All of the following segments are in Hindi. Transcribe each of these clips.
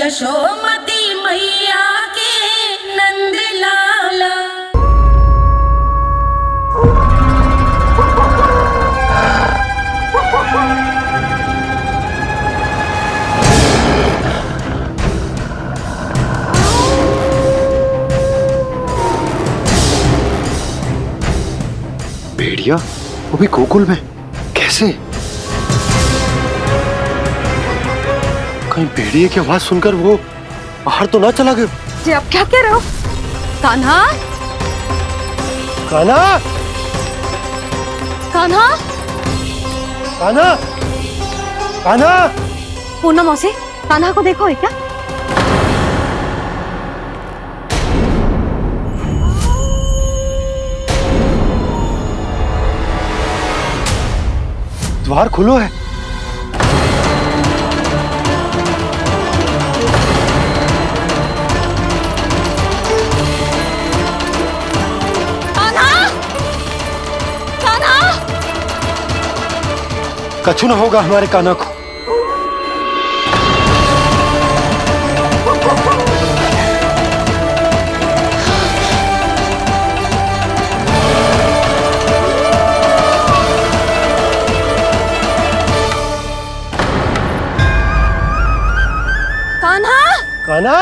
यशोमती मैया के नंद लाला। भेड़िया वो भी गोकुल में कैसे? कहीं भेड़िए की आवाज सुनकर वो बाहर तो ना चला गया? जी आप क्या कह रहे हो? कान्हा, कान्हा, कान्हा, कान्हा, कान्हा। पूनम मौसी, कान्हा को देखो है क्या? द्वार खुलो है। कछु ना होगा हमारे कान्हा को। कान्हा, कान्हा,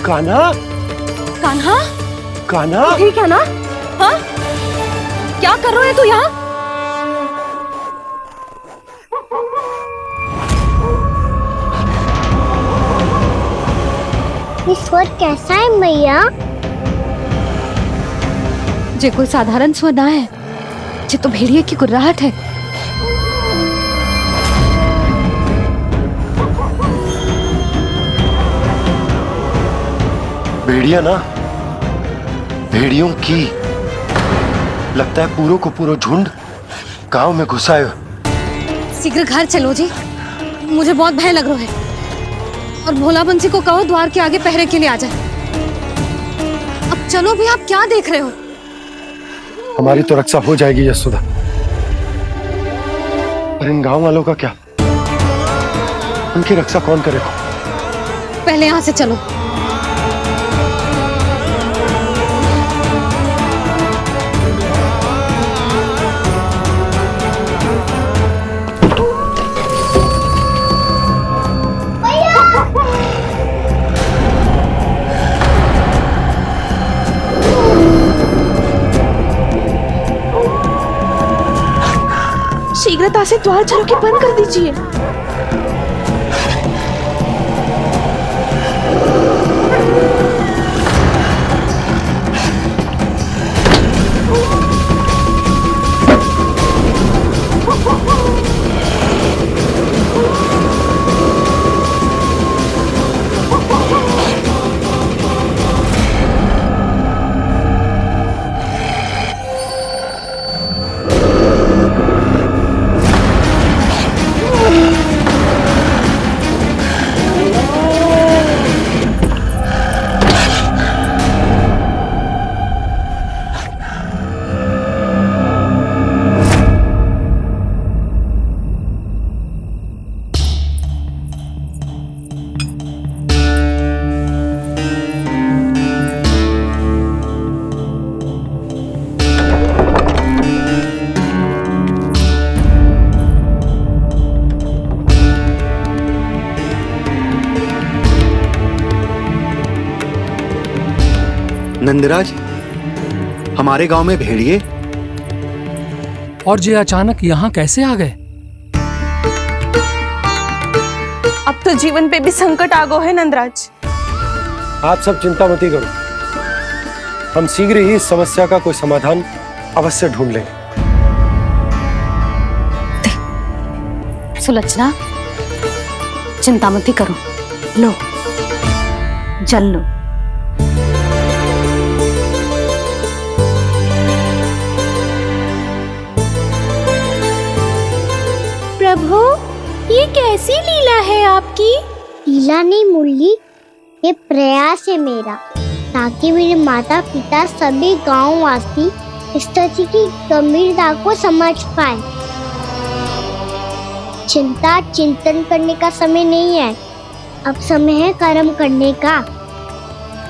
कान्हा, कान्हा, कान्हा। ठीक है ना? हाँ? क्या कर रहे हो तू यहाँ? ये स्वर कैसा है मैया? जे कोई साधारण स्वर ना है, जे तो भेड़िए की गुर्राहट है। भेड़िया ना, भेड़ियों की लगता है पूरो को पूरो झुंड गांव में घुसा है। शीघ्र घर चलो जी, मुझे बहुत भय लग रहा है। और भोला बंसी को कहो द्वार के आगे पहरे के लिए आ जाए। अब चलो भी, आप क्या देख रहे हो? हमारी तो रक्षा हो जाएगी यशोदा, पर इन गांव वालों का क्या? उनकी रक्षा कौन करेगा? पहले यहाँ से चलो। शीघ्रता से द्वार चलो के बंद कर दीजिए। नंदराज, हमारे गांव में भेड़िए और ये अचानक यहाँ कैसे आ गए? अब तो जीवन पे भी संकट आ गो है नंदराज। आप सब चिंता मत करो, हम शीघ्र ही इस समस्या का कोई समाधान अवश्य ढूंढ लेंगे। सुलक्षणा, चिंता मत करो, लो जल लो। प्रभु, ये कैसी लीला है आपकी? लीला नहीं मुरली, ये प्रयास है मेरा, ताकि मेरे माता पिता सभी गांव वासी इस स्थिति की गंभीरता को समझ पाए। चिंता चिंतन करने का समय नहीं है, अब समय है कर्म करने का,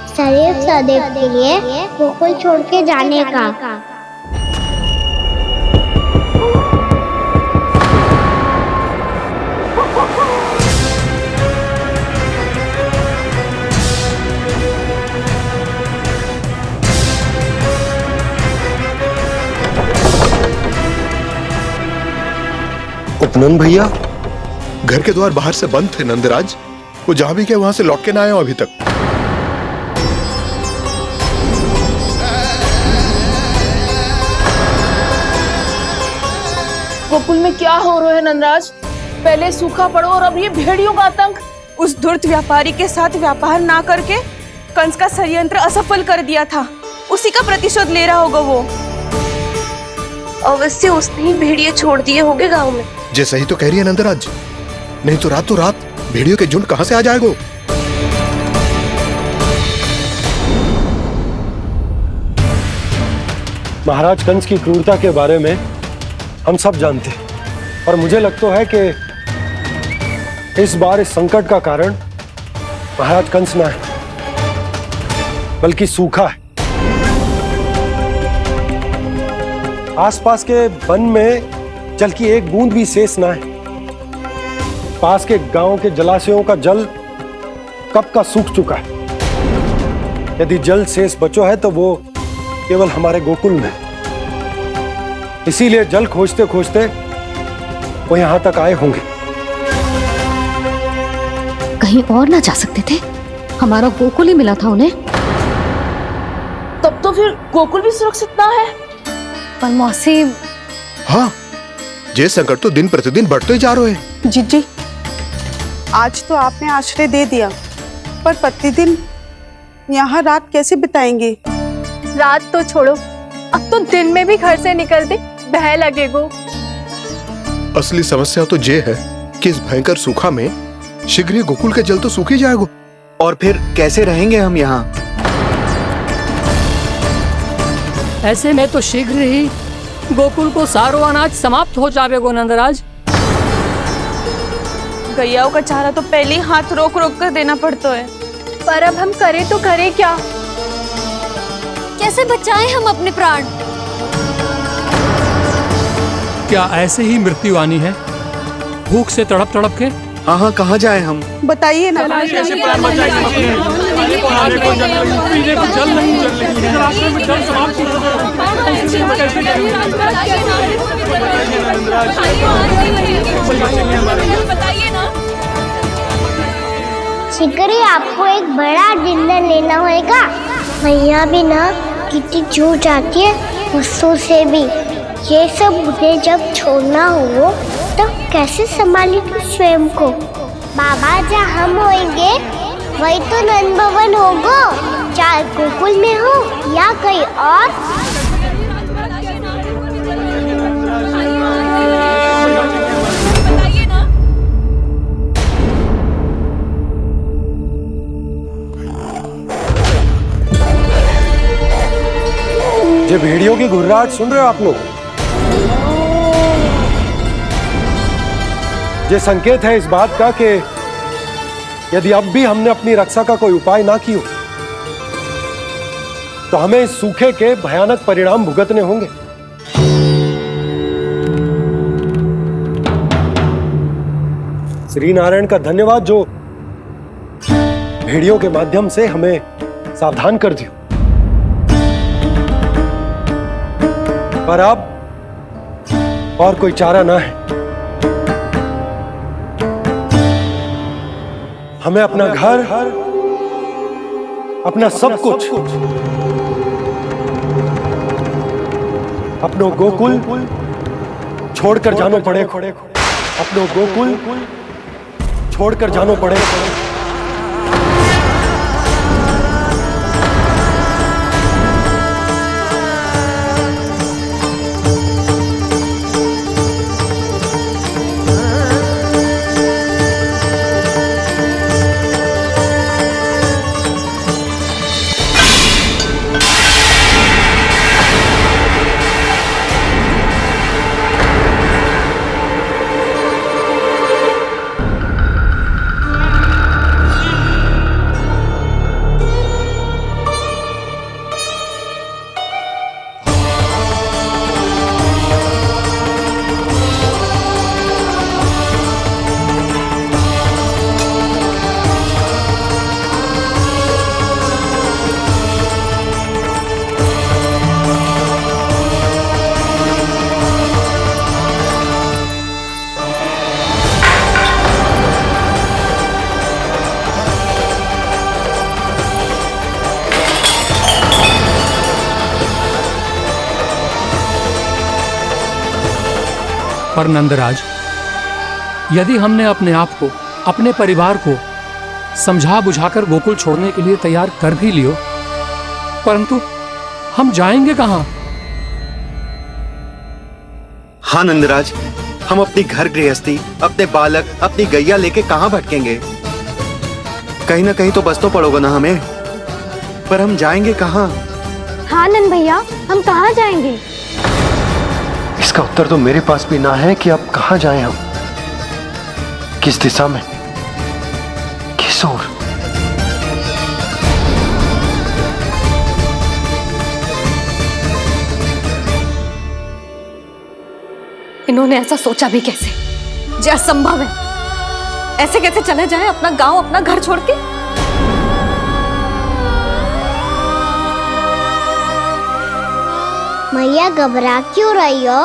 सदैव सदैव के लिए गोकुल छोड़ के जाने का। उपनंद भैया, घर के द्वार बाहर से बंद थे नंदराज। वो जहां भी गए वहां से लौट के ना आए हो अभी तक। गोकुल में क्या हो रहा है नंदराज? पहले सूखा पड़ो और अब ये भेड़ियों का आतंक। उस धूर्त व्यापारी के साथ व्यापार ना करके कंस का षड्यंत्र असफल कर दिया था, उसी का प्रतिशोध ले रहा होगा वो। अवश्य उसने ही भेड़िए छोड़ दिए होंगे गांव में। जैसा ही तो कह रही है नंदराज, नहीं तो रात भेड़ियों के झुंड कहां से आ जाएगा? महाराज कंस की क्रूरता के बारे में हम सब जानते हैं, और मुझे लगता है कि इस बार इस संकट का कारण महाराज कंस ना है, बल्कि सूखा है। आसपास के वन में जल की एक बूंद भी शेष ना है। पास के गांव के जलाशयों का जल कब का सूख चुका है। यदि जल शेष बचो है तो वो केवल हमारे गोकुल में। इसीलिए जल खोजते खोजते वो यहां तक आए होंगे। कहीं और ना जा सकते थे? हमारा गोकुल ही मिला था उन्हें। तब तो फिर गोकुल भी सुरक्षित ना है। पर मौसी, हाँ, ये संकट तो दिन प्रतिदिन बढ़ते ही जा रहे हैं। जीजी, आज तो आपने आश्रय दे दिया, पर प्रतिदिन यहाँ रात कैसे बिताएंगे? रात तो छोड़ो, अब तो दिन में भी घर से निकलते भय लगेगो। असली समस्या तो ये है कि इस भयंकर सूखा में शीघ्र ही गोकुल के जल तो सूख ही जाएगा। और फिर कैसे रहेंगे हम यहाँ? ऐसे में तो शीघ्र ही गोकुल को सारो अनाज समाप्त हो जाएगो नंदराज। गैयाओं का चारा तो पहले ही हाथ रोक रोक कर देना पड़ता है, पर अब हम करें तो करें क्या? कैसे बचाएं हम अपने प्राण? क्या ऐसे ही मृत्यु आनी है, भूख से तड़प तड़प के? हाँ हाँ, कहाँ जाए हम? बताइए ना। कैसे प्राण बचाएं हम अपने? पीने को जल नहीं, रास्ते में जल समाप्त हो शीघ्र ही आपको एक बड़ा डिनर लेना होगा। मैया भी ना कितनी जूझ आती है गुस्सों से भी। ये सब मुझे जब छोड़ना हो तो कैसे संभाली तू स्वयं को? बाबा जहाँ हम होंगे वही तो नंद भवन होगा, चाहे गोकुल में हो या कहीं और। ये भेड़ियों की घुर्राहट सुन रहे हो आप लोग? ये संकेत है इस बात का कि यदि अब भी हमने अपनी रक्षा का कोई उपाय ना किया तो हमें इस सूखे के भयानक परिणाम भुगतने होंगे। श्री नारायण का धन्यवाद जो भेड़ियों के माध्यम से हमें सावधान कर दिया। पर अब और कोई चारा ना है। हमें अपना घर, अपना सब कुछ, अपनो गोकुल छोड़कर जानो पड़े। अपनो गोकुल छोड़कर जानो पड़े। पर नंदराज, यदि हमने अपने आप को, अपने परिवार को समझा बुझाकर गोकुल छोड़ने के लिए तैयार कर भी लियो, परंतु हम जाएंगे कहां? हाँ नंदराज, हम अपनी घर गृहस्थी, अपने बालक, अपनी गैया लेके कहाँ भटकेंगे? कहीं ना कहीं तो बस तो पड़ोगा ना हमें, पर हम जाएंगे कहाँ? हाँ नंद भैया, हम कहाँ जाएंगे? इसका उत्तर तो मेरे पास भी ना है कि अब कहां जाएं हम, किस दिशा में, किस ओर। इन्होंने ऐसा सोचा भी कैसे? जो असंभव है। ऐसे कैसे चले जाएं अपना गांव, अपना घर छोड़ के? मैया घबरा क्यों रही हो?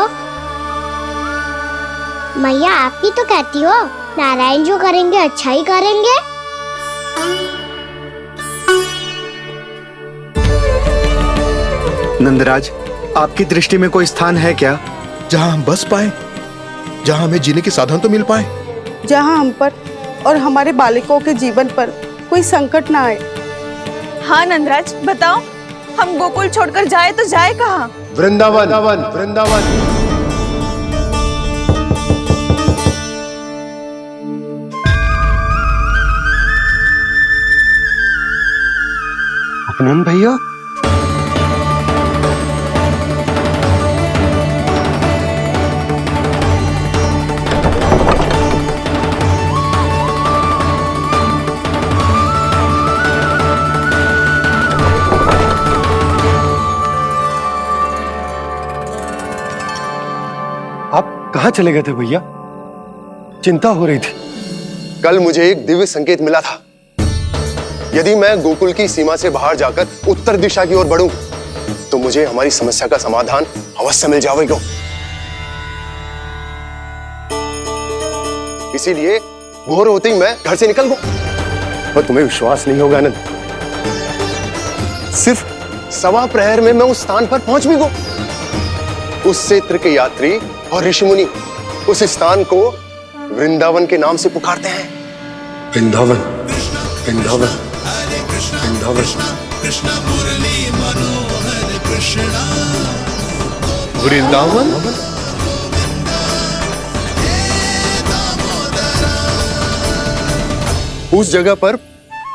मैया आप ही तो कहती हो नारायण जो करेंगे अच्छा ही करेंगे। नंदराज, आपकी दृष्टि में कोई स्थान है क्या जहां हम बस पाए, जहां हमें जीने के साधन तो मिल पाए, जहाँ हम पर और हमारे बालकों के जीवन पर कोई संकट ना आए। हाँ नंदराज, बताओ, हम गोकुल छोड़कर जाए तो जाए कहाँ? वृंदावन, वृंदावन। अपनन भैया, आप कहाँ चले गए थे भैया? चिंता हो रही थी। कल मुझे एक दिव्य संकेत मिला था। यदि मैं गोकुल की सीमा से बाहर जाकर उत्तर दिशा की ओर बढ़ूं, तो मुझे हमारी समस्या का समाधान अवश्य मिल जाएगा। इसीलिए भोर होते ही मैं घर से निकल गया। और तुम्हें विश्वास नहीं होगा आनंद, सिर्फ 1.25 प्रहर में मैं उस स्थान पर पहुंच भी गया। उस क्षेत्र के यात्री और ऋषिमुनि उस स्थान को वृंदावन के नाम से पुकारते हैं। वृंदावन, वृंदावन, वृंदावन। वृंदावन। उस जगह पर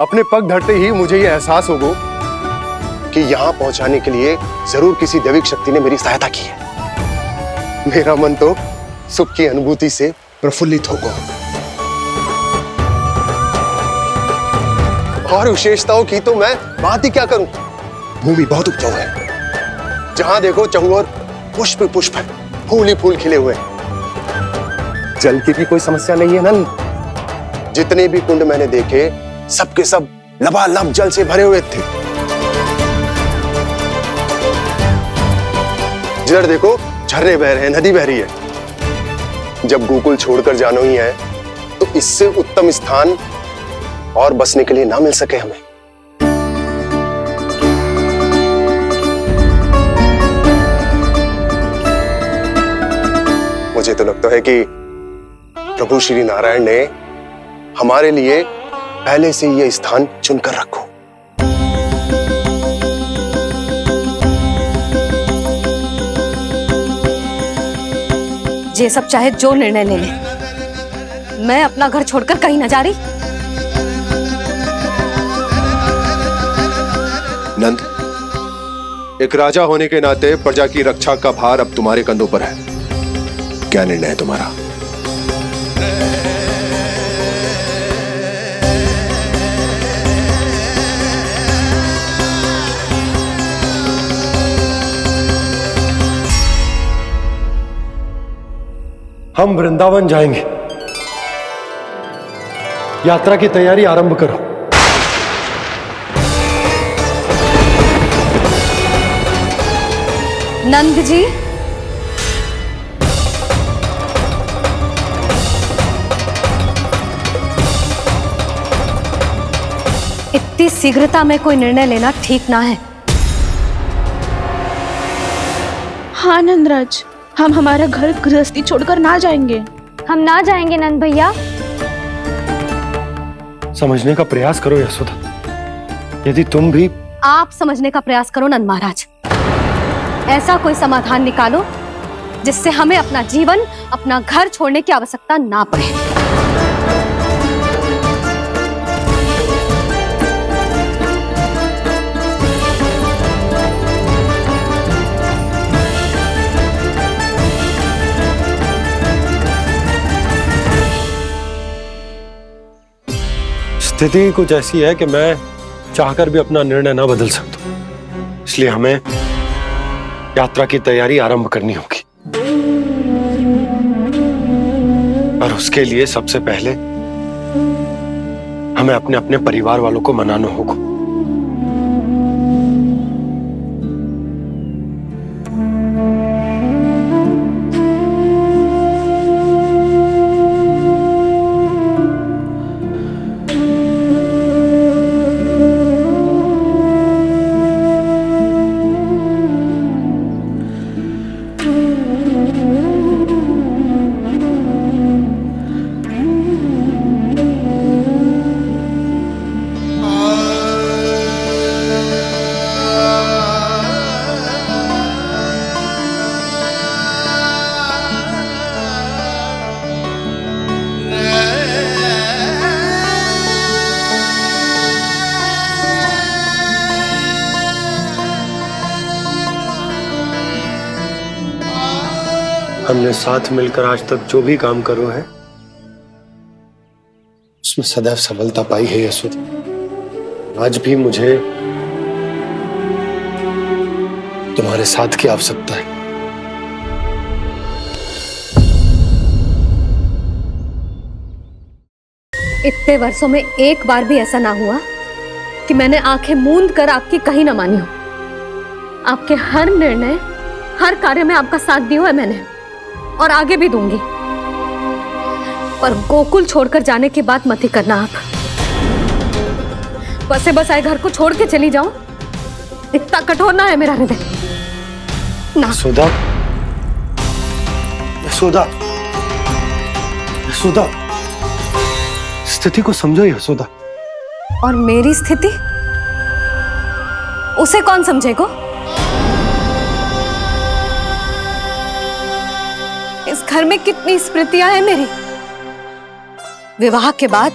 अपने पग धरते ही मुझे यह एहसास होगा कि यहां पहुंचाने के लिए जरूर किसी दैविक शक्ति ने मेरी सहायता की है। मेरा मन तो सुख की अनुभूति से प्रफुल्लित हो गया। और विशेषताओं की तो मैं बात ही क्या करूं। भूमि बहुत उपजाऊ है, जहां देखो चहुओर पुष्प पुष्प है, फूल ही फूल खिले हुए हैं। जल की भी कोई समस्या नहीं है नंद। जितने भी कुंड मैंने देखे, सबके सब लबालब जल से भरे हुए थे। जिधर देखो झरने बह रहे हैं, नदी बह रही है। जब गोकुल छोड़कर जाना ही है, तो इससे उत्तम स्थान और बसने के लिए ना मिल सके हमें। मुझे तो लगता है कि प्रभु श्री नारायण ने हमारे लिए पहले से यह स्थान चुनकर रखो। ये सब चाहे जो निर्णय ले ले, मैं अपना घर छोड़कर कहीं न जा रही। नंद, एक राजा होने के नाते प्रजा की रक्षा का भार अब तुम्हारे कंधों पर है। क्या निर्णय है तुम्हारा? हम वृंदावन जाएंगे। यात्रा की तैयारी आरंभ करो। नंद जी, इतनी शीघ्रता में कोई निर्णय लेना ठीक ना है। हाँ नंदराज, हम हमारा घर गृहस्थी छोड़कर ना जाएंगे। हम ना जाएंगे नंद भैया। समझने का प्रयास करो यशोदा। यदि तुम भी आप समझने का प्रयास करो नंद महाराज। ऐसा कोई समाधान निकालो जिससे हमें अपना जीवन, अपना घर छोड़ने की आवश्यकता ना पड़े। स्थिति कुछ ऐसी है कि मैं चाहकर भी अपना निर्णय ना बदल सकता, इसलिए हमें यात्रा की तैयारी आरंभ करनी होगी। और उसके लिए सबसे पहले हमें अपने अपने परिवार वालों को मनाना होगा। हमने साथ मिलकर आज तक जो भी काम करो है उसमें सदैव सफलता पाई है यशोदा। आज भी मुझे तुम्हारे साथ की आवश्यकता है। इतने वर्षों में एक बार भी ऐसा ना हुआ कि मैंने आंखें मूंद कर आपकी कहीं ना मानी हो। आपके हर निर्णय, हर कार्य में आपका साथ दिया है मैंने, और आगे भी दूंगी। पर गोकुल छोड़कर जाने की बात मत ही करना आप। बसे बसाए घर को छोड़ के चली जाऊं, इतना कठोर ना है मेरा हृदय ना। यशोदा, यशोदा, यशोदा, स्थिति को समझो यशोदा। और मेरी स्थिति उसे कौन समझेगा? इस घर में कितनी स्मृतियां हैं मेरी। विवाह के बाद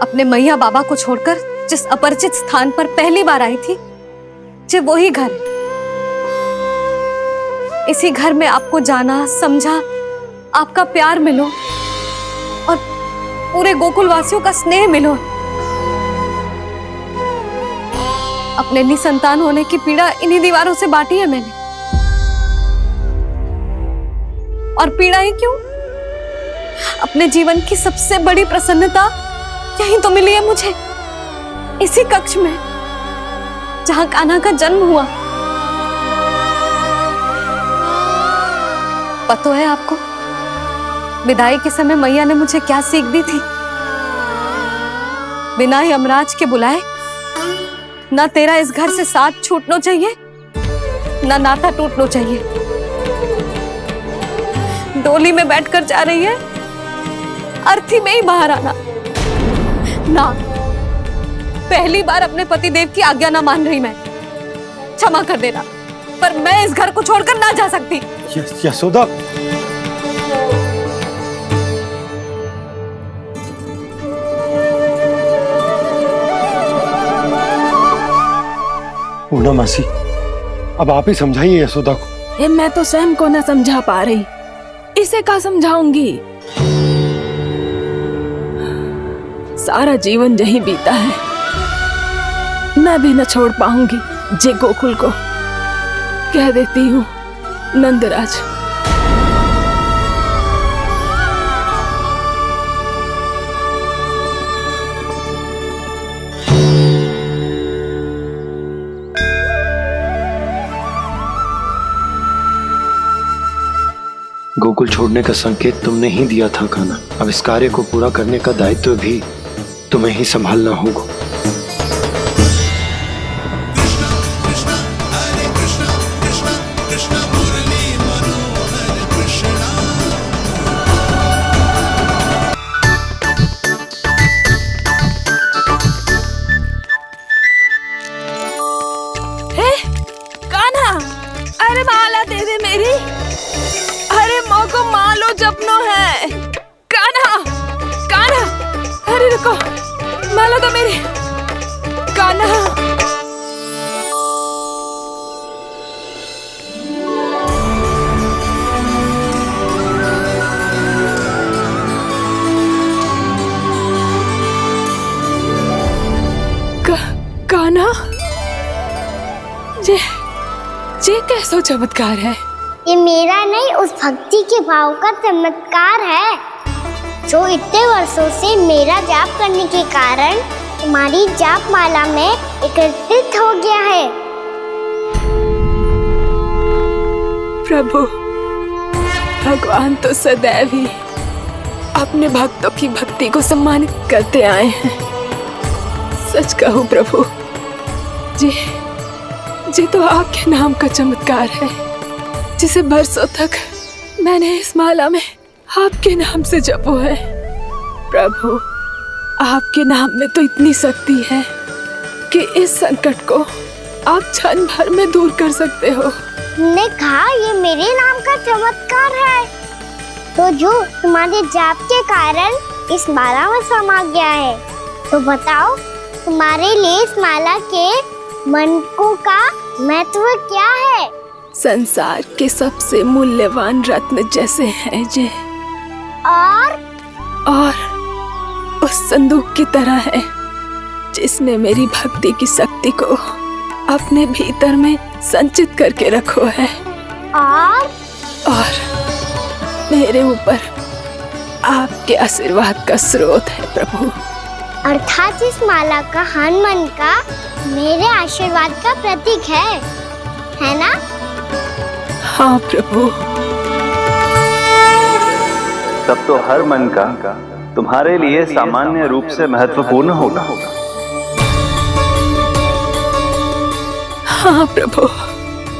अपने मैया बाबा को छोड़कर जिस अपरिचित स्थान पर पहली बार आई थी, जो वही घर। इसी घर में आपको जाना, समझा, आपका प्यार मिलो और पूरे गोकुल वासियों का स्नेह मिलो। अपने निसंतान होने की पीड़ा इन्हीं दीवारों से बांटी है मैंने। और पीड़ा ही क्यों? अपने जीवन की सबसे बड़ी प्रसन्नता यहीं तो मिली है मुझे, इसी कक्ष में जहां कान्हा का जन्म हुआ। पता है आपको विदाई के समय मैया ने मुझे क्या सीख दी थी? बिना यमराज के बुलाए ना तेरा इस घर से साथ छूटना चाहिए, ना नाता टूटना चाहिए। डोली में बैठकर जा रही है, अर्थी में ही बाहर आना ना। पहली बार अपने पतिदेव की आज्ञा ना मान रही मैं, क्षमा कर देना, पर मैं इस घर को छोड़कर ना जा सकती। यशोदा, पूर्णा मासी, अब आप ही समझाइए यशोदा को। ये मैं तो स्वयं को ना समझा पा रही, इसे क्या समझाऊंगी? सारा जीवन यही बीता है, मैं भी न छोड़ पाऊंगी जे गोकुल को। कह देती हूँ नंदराज। गोकुल छोड़ने का संकेत तुमने ही दिया था कान्हा। अब इस कार्य को पूरा करने का दायित्व भी तुम्हें ही संभालना होगा। कृष्ण कृष्ण हरे कृष्ण कृष्ण मुरली मनोहर। हे कान्हा, अरे माला दे दे मेरी। अरे मोको मालो जपनो है। कान्हा कान्हा, अरे रुको, माला तो मेरी। कान्हा कान्हा, ये कैसा चमत्कार है? ये मेरा नहीं, उस भक्ति के भाव का चमत्कार है जो इतने वर्षों से मेरा जाप करने के कारण तुम्हारी जाप माला में एकत्रित हो गया है। प्रभु, भगवान तो सदैव ही अपने भक्तों की भक्ति को सम्मानित करते आए हैं। सच कहूं प्रभु, जी तो आपके नाम का चमत्कार है, जिसे बरसों तक मैंने इस माला में आपके नाम से जपो है। प्रभु, आपके नाम में तो इतनी शक्ति है कि इस संकट को आप क्षण भर में दूर कर सकते हो। तुमने कहा ये मेरे नाम का चमत्कार है, तो जो तुम्हारे जाप के कारण इस माला में समा गया है, तो बताओ तुम्हारे लिए इस माला के मनकों का महत्व क्या है? संसार के सबसे मूल्यवान रत्न जैसे हैं जे, और उस संदूक की तरह है जिसने मेरी भक्ति की शक्ति को अपने भीतर में संचित करके रखो है, और मेरे ऊपर आपके आशीर्वाद का स्रोत है प्रभु। अर्थात इस माला का हनुमान का मेरे आशीर्वाद का प्रतीक है ना? हाँ प्रभु। तब तो हर मन का तुम्हारे लिए सामान्य रूप से महत्वपूर्ण होगा। हाँ प्रभु।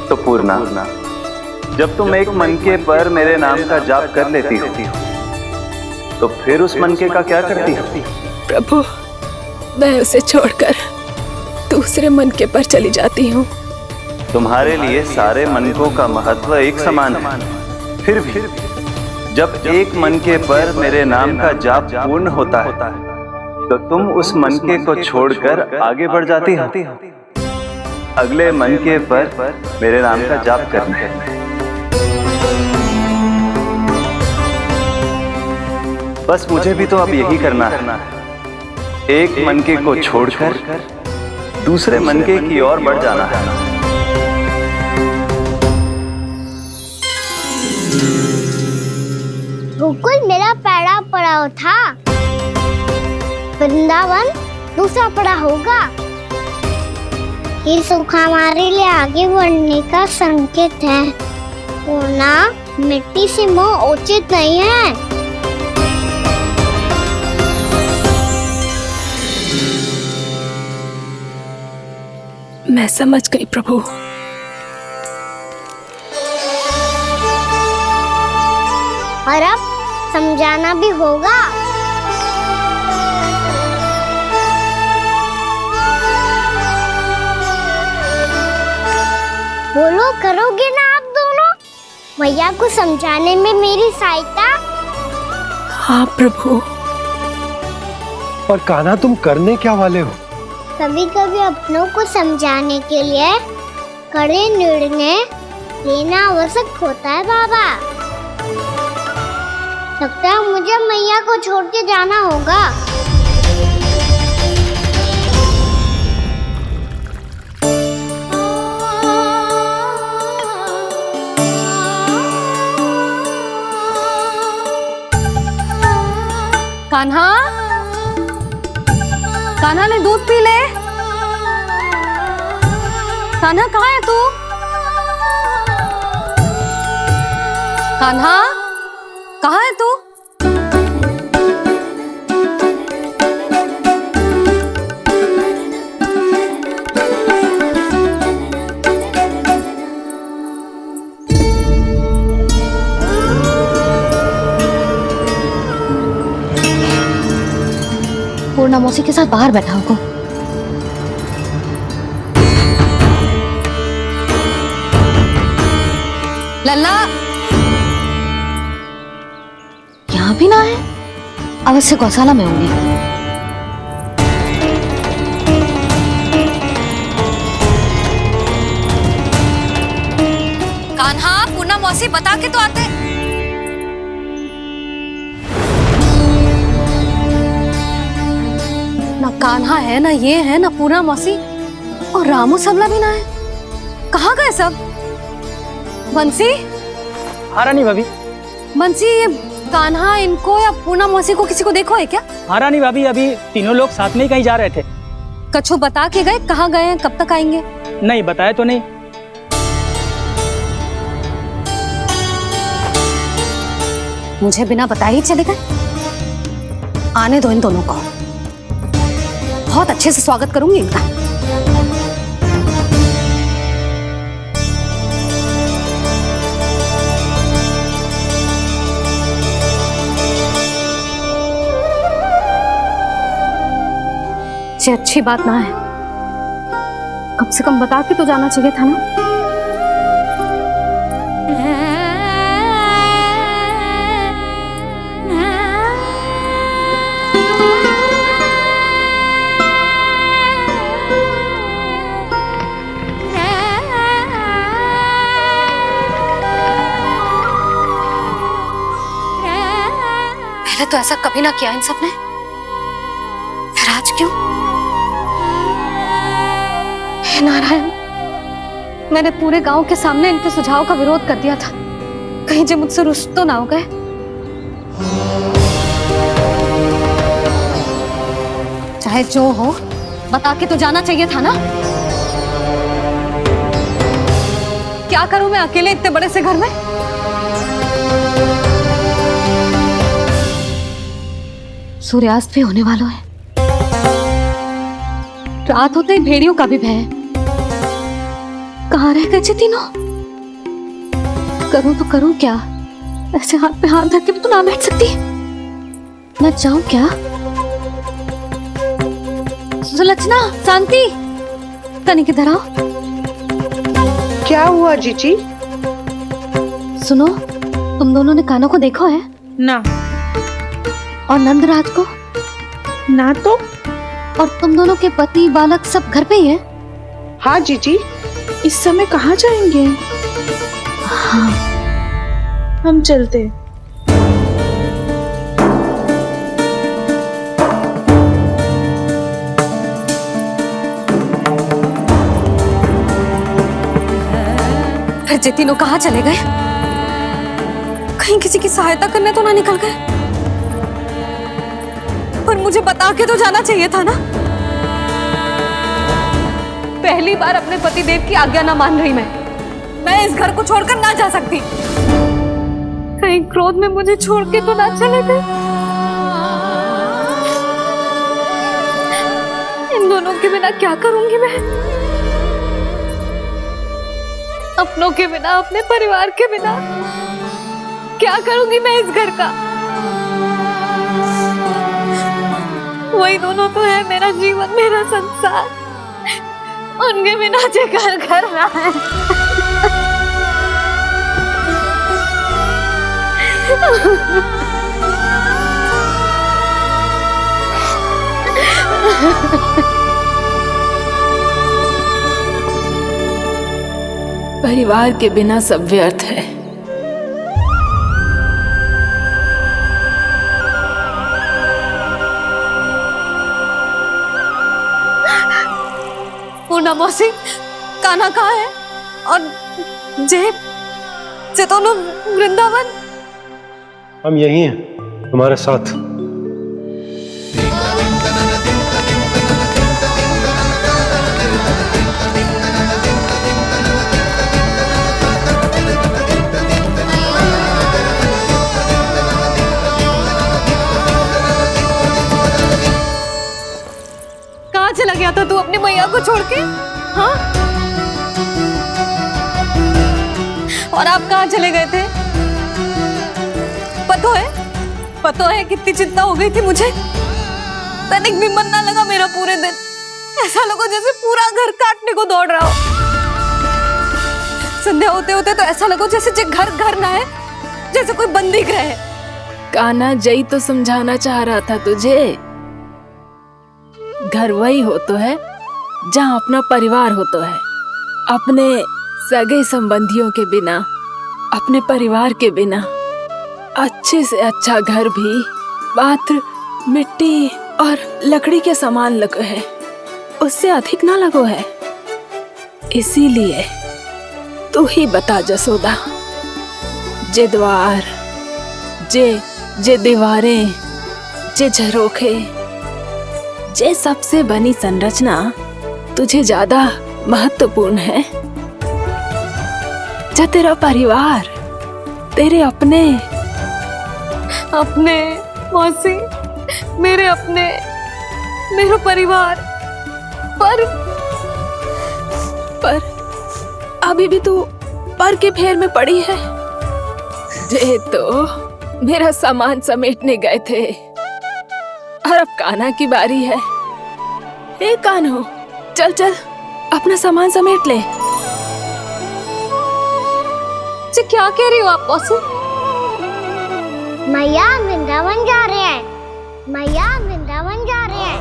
तो पूर्णा, जब तुम एक मनके पर मेरे नाम का जाप कर लेती हो, तो फिर उस मनके का क्या करती हो? प्रभु, मैं उसे छोड़कर दूसरे मनके पर चली जाती हूँ। तुम्हारे लिए सारे मनकों का महत्व एक समान है, फिर भी जब एक मनके पर मेरे नाम का जाप पूर्ण होता है, तो तुम उस मनके को छोड़कर आगे बढ़ जाती हो अगले मनके पर मेरे नाम का जाप करने। बस मुझे भी तो अब यही करना है, एक मनके को छोड़कर दूसरे मनके की ओर बढ़ जाना है। गोकुल मेरा पहला पड़ाव था, वृंदावन दूसरा पड़ाव होगा। ये सुख हमारे लिए आगे बढ़ने का संकेत है, वरना मिट्टी से मोह उचित नहीं है। मैं समझ गई प्रभु। और अब समझाना भी होगा। बोलो, करोगे ना आप दोनों? भैया को समझाने में मेरी सहायता? हाँ प्रभु। पर कान्हा, तुम करने क्या वाले हो? कभी कभी अपनों को समझाने के लिए कड़े निर्णय लेना आवश्यक होता है बाबा। लगता है मुझे मैया को छोड़ के जाना होगा। कान्हा, कान्हा ने दूध पी ले। कान्हा कहाँ है तू? कान्हा कहाँ है तू? पूर्णा मौसी के साथ बाहर बैठा होगा। लल्ला यहाँ भी ना है, अवश्य गौशाला में होंगे। कान्हा, पूनम मौसी बता के तो आते। ना कान्हा है, ना ये है, ना पूनम मौसी, और रामू सबला भी ना है। कहाँ गए सब? बंसी? हाँ रानी भाभी। बंसी, ये कान्हा इनको या पूनम मौसी को किसी को देखो है क्या? हाँ रानी भाभी, अभी तीनों लोग साथ में ही कहीं जा रहे थे। कछु बता के गए कहाँ गए हैं, कब तक आएंगे? नहीं बताया तो नहीं। मुझे बिना बताए ही चले गए। आने दो इन दोनों को, बहुत अच्छे से स्वागत करूंगी इनका। ये अच्छी बात ना है, कम से कम बता के तो जाना चाहिए था ना। पहले तो ऐसा कभी ना किया इन सब ने, फिर आज क्यों? हे नारायण, मैंने पूरे गांव के सामने इनके सुझाव का विरोध कर दिया था, कहीं जो मुझसे रुष्ट तो ना हो गए। चाहे जो हो, बता के तो जाना चाहिए था ना। क्या करूं मैं अकेले इतने बड़े से घर में? सूर्यास्त भी होने वाला है, रात होते ही भेड़ियों का भी भय है। कहाँ रह गए तीनों? करूं तो करूं क्या? ऐसे हाथ पे हाथ धर के भी तो ना बैठ सकती। मैं जाऊं क्या? सुलक्षणा, शांति, तनी किधर आओ। क्या हुआ जीजी? सुनो, तुम दोनों ने कान्हा को देखो है? ना। और नंदराज को? ना तो। और तुम दोनों के पति बालक सब घर पे ही हैं? हाँ जीजी, इस समय कहाँ जाएंगे? हाँ। हम चलते। फिर ये तीनों कहाँ चले गए? कहीं किसी की सहायता करने तो ना निकल गए? पर मुझे बता के तो जाना चाहिए था ना। पहली बार अपने पतिदेव की आज्ञा ना मान रही मैं इस घर को छोड़कर ना जा सकती। कहीं क्रोध में मुझे छोड़ के तो ना चले गए। इन दोनों के बिना क्या करूंगी मैं? अपनों के बिना, अपने परिवार के बिना क्या करूंगी मैं इस घर का? वही दोनों तो है मेरा जीवन, मेरा संसार। उनके बिना जे घर घर रहा है। परिवार के बिना सब व्यर्थ है। पूनम मौसी, कान्हा कहाँ है? और जे दोनों वृंदावन? हम यही हैं, तुम्हारे साथ। कहाँ चला गया था तू अपनी मैया को छोड़ के? हाँ? और आप कहाँ चले गए थे? पता है कितनी चिंता हो गई थी मुझे। तनिक भी मन ना लगा मेरा पूरे दिन। ऐसा लगा जैसे पूरा घर काटने को दौड़ रहा हो। संध्या होते होते तो ऐसा लगो जैसे जे घर घर ना है, जैसे कोई बंदी गृह है। कान्हा जय तो समझाना चाह रहा था तुझे। घर वही हो तो है जहाँ अपना परिवार हो तो है। अपने सगे संबंधियों के बिना, अपने परिवार के बिना अच्छे से अच्छा घर भी पात्र मिट्टी और लकड़ी के समान लगो है, उससे अधिक ना लगो है। इसीलिए तू ही बता जसोदा, जे द्वार, जे दीवारें, जे झरोखे, जे सबसे बनी संरचना तुझे ज्यादा महत्वपूर्ण है? जा तेरा परिवार, तेरे अपने मौसी, मेरे अपने, मेरा परिवार, पर अभी भी तू पर के फेर में पड़ी है। जे तो मेरा सामान समेटने गए थे और अब कान्हा की बारी है। ए कान्हो, चल चल अपना सामान समेट ले। जी क्या कह रही हो आप मौसी? मैया वृंदावन जा रहे हैं, मैया वृंदावन जा रहे हैं।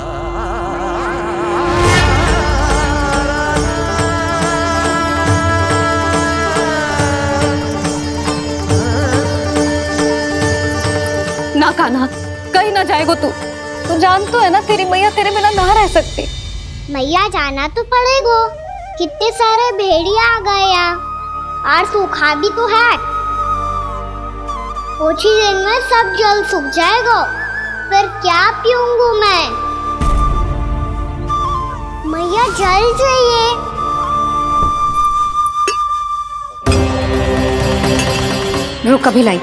ना कान्हा, कहीं ना जाएगो तू जान तो है ना तेरी मैया तेरे बिना ना रह सकती। मैया जाना तो पड़ेगा, कितने सारे भेड़िया आ गए यहाँ, और सूखा भी तो है। कुछ ही दिन में सब जल सूख जाएगा, फिर क्या पीऊंगा मैं? मैया जल चाहिए। रुक अभी लाई।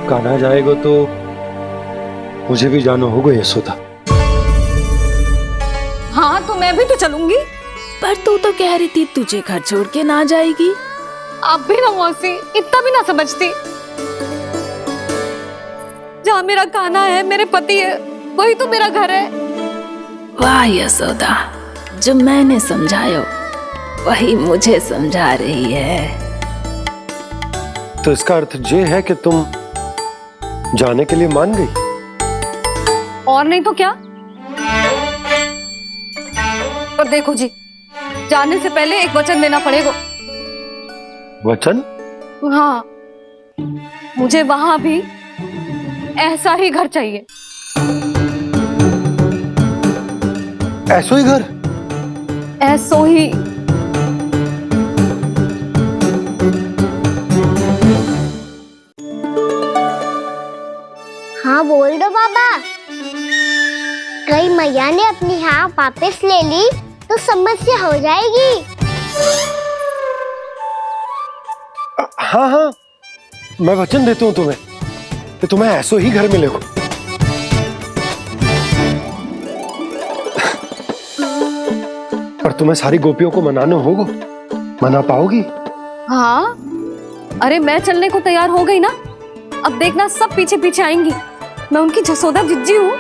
कान्हा जाएगा तो मुझे भी जाना होगा यशोदा। हाँ तो मैं भी तो चलूंगी। पर तू तो कह रही थी तुझे घर छोड़ के ना जाएगी। आप भी ना मौसी, इतना भी ना समझती। जहाँ मेरा कान्हा है, मेरे पति है, वही तो मेरा घर है। वाह यशोदा, जो मैंने समझायो वही मुझे समझा रही है। तो इसका अर्थ ये है कि तुम जाने के लिए मान गई? और नहीं तो क्या। और देखो जी, जाने से पहले एक वचन देना पड़ेगा। वचन? हाँ, मुझे वहां भी ऐसा ही घर चाहिए। ऐसो ही घर? ऐसो ही। हाँ बोल दो बाबा। कहीं मैया ने अपनी हाँ वापस ले ली तो समस्या हो जाएगी। हाँ हाँ, मैं वचन देता हूँ तुम्हें कि तुम्हें ऐसो ही घर मिलेगा। पर तुम्हें सारी गोपियों को मनाना होगा, मना पाओगी? हाँ, अरे मैं चलने को तैयार हो गई ना। अब देखना सब पीछे पीछे आएंगी। मैं उनकी जसोदा जिज्जी हूँ।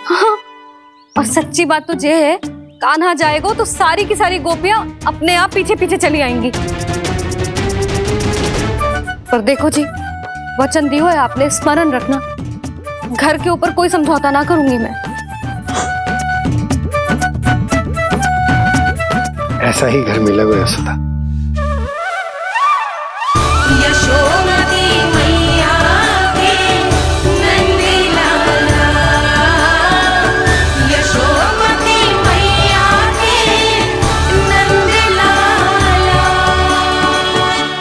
हाँ, और सच्ची बात तो ये है, कान्हा जाएगा तो सारी की सारी गोपियां अपने आप पीछे पीछे चली आएंगी। पर देखो जी, वचन दियो है आपने, स्मरण रखना। घर के ऊपर कोई समझौता ना करूंगी मैं। ऐसा ही घर मिलेगा यशोदा।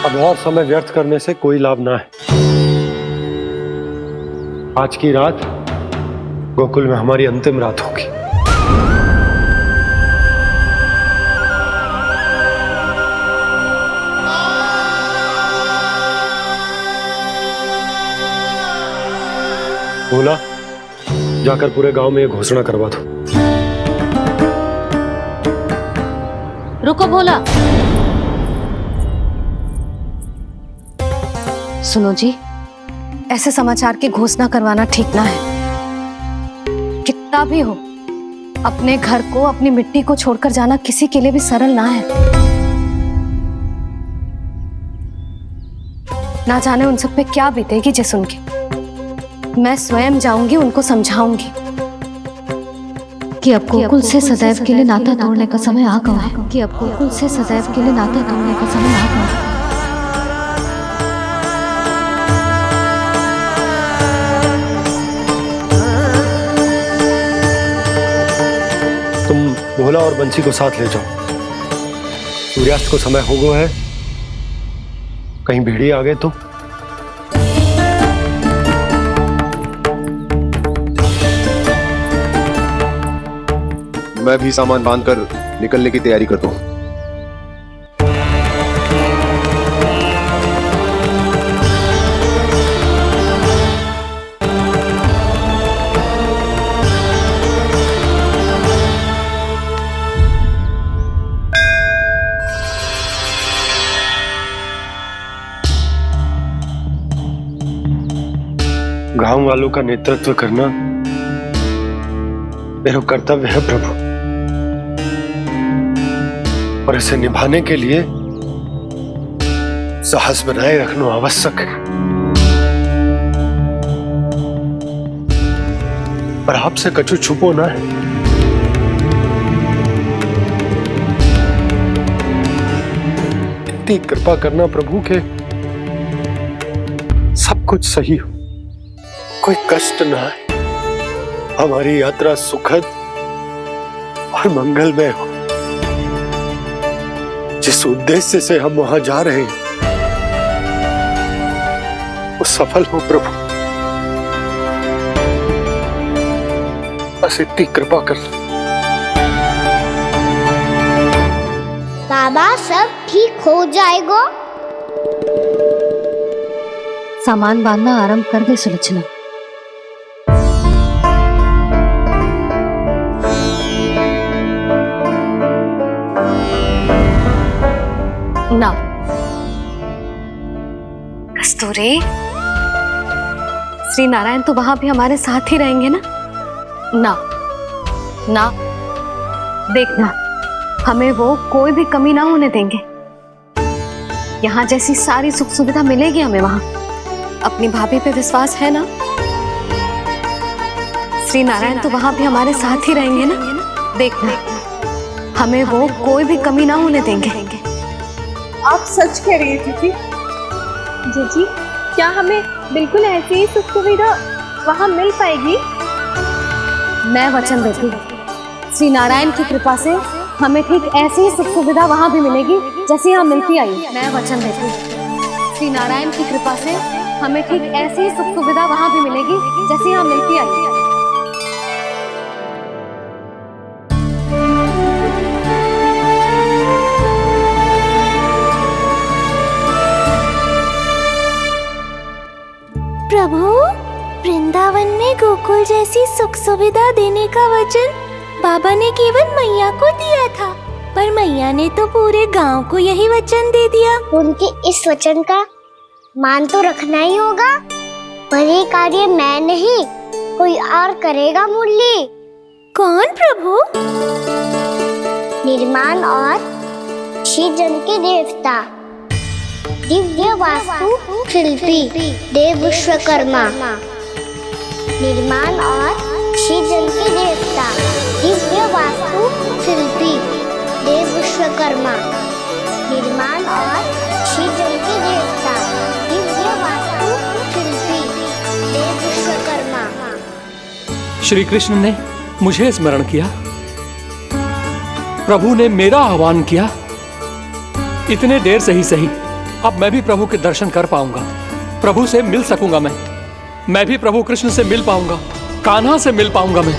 अब और समय व्यर्थ करने से कोई लाभ ना है। आज की रात गोकुल में हमारी अंतिम रात होगी। बोला, जाकर पूरे गांव में ये घोषणा करवा दो। रुको भोला, सुनो जी, ऐसे समाचार की घोषणा करवाना ठीक ना है। कितना भी हो, अपने घर को, अपनी मिट्टी को छोड़कर जाना किसी के लिए भी सरल ना है। ना जाने उन सब पे क्या बीतेगी जे सुन के। मैं स्वयं जाऊंगी, उनको समझाऊंगी कि अब गोकुल से सदैव के लिए नाता तोड़ने का समय आ गया है, कि अब गोकुल से सदैव के लिए नाता तोड़ने का समय आ गया है। तुम भोला और बंसी को साथ ले जाओ। सूर्यास्त को समय हो गया है, कहीं भेड़िए आ गए तो। मैं भी सामान बांधकर निकलने की तैयारी करता हूं। गांव वालों का नेतृत्व करना मेरा कर्तव्य है प्रभु, और इसे निभाने के लिए साहस बनाए रखना आवश्यक है। पर आपसे कछु छुपो ना है। इतनी कृपा करना प्रभु के सब कुछ सही हो, कोई कष्ट ना है, हमारी यात्रा सुखद और मंगलमय हो। जिस उद्देश्य से हम वहां जा रहे हैं वो सफल हो प्रभु, बस इतनी कृपा कर। बाबा सब ठीक हो जाएगा। सामान बांधना आरंभ कर दे सुलोचना। ना कस्तूरी, श्री नारायण तो वहां भी हमारे साथ ही रहेंगे ना? ना ना, देखना, हमें वो कोई भी कमी ना होने देंगे। यहाँ जैसी सारी सुख सुविधा मिलेगी हमें वहां। अपनी भाभी पे विश्वास है ना? श्री नारायण तो वहां भी हमारे साथ ही रहेंगे ना? देखना, हमें वो कोई भी कमी ना होने देंगे। आप सच कह रही है दीदी। जीजी, क्या हमें बिल्कुल ऐसी ही सुख सुविधा वहाँ मिल पाएगी? मैं वचन देती हूँ, श्री नारायण की कृपा से हमें ठीक ऐसी ही सुख सुविधा वहाँ भी मिलेगी जैसी यहाँ मिलती आई। मैं वचन देती हूँ, श्री नारायण की कृपा से हमें ठीक ऐसी ही सुख सुविधा वहाँ भी मिलेगी जैसी यहाँ मिलती आई। प्रभु, वृंदावन में गोकुल जैसी सुख सुविधा देने का वचन बाबा ने केवल मैया को दिया था, पर मैया ने तो पूरे गांव को यही वचन दे दिया। उनके इस वचन का मान तो रखना ही होगा, पर ये कार्य मैं नहीं, कोई और करेगा। मुरली कौन प्रभु? निर्माण और सृजन के देवता, दिव्य वास्तु शिल्पी देव विश्वकर्मा। निर्माण और सृजन के देवता, दिव्य वास्तु शिल्पी देव विश्वकर्मा। निर्माण और सृजन के देवता, दिव्य वास्तु शिल्पी देव विश्वकर्मा। श्री कृष्ण ने मुझे स्मरण किया, प्रभु ने मेरा आह्वान किया। इतने देर से ही सही, अब मैं भी प्रभु के दर्शन कर पाऊंगा, प्रभु से मिल सकूंगा। मैं भी प्रभु कृष्ण से मिल पाऊंगा, कान्हा से मिल पाऊंगा मैं।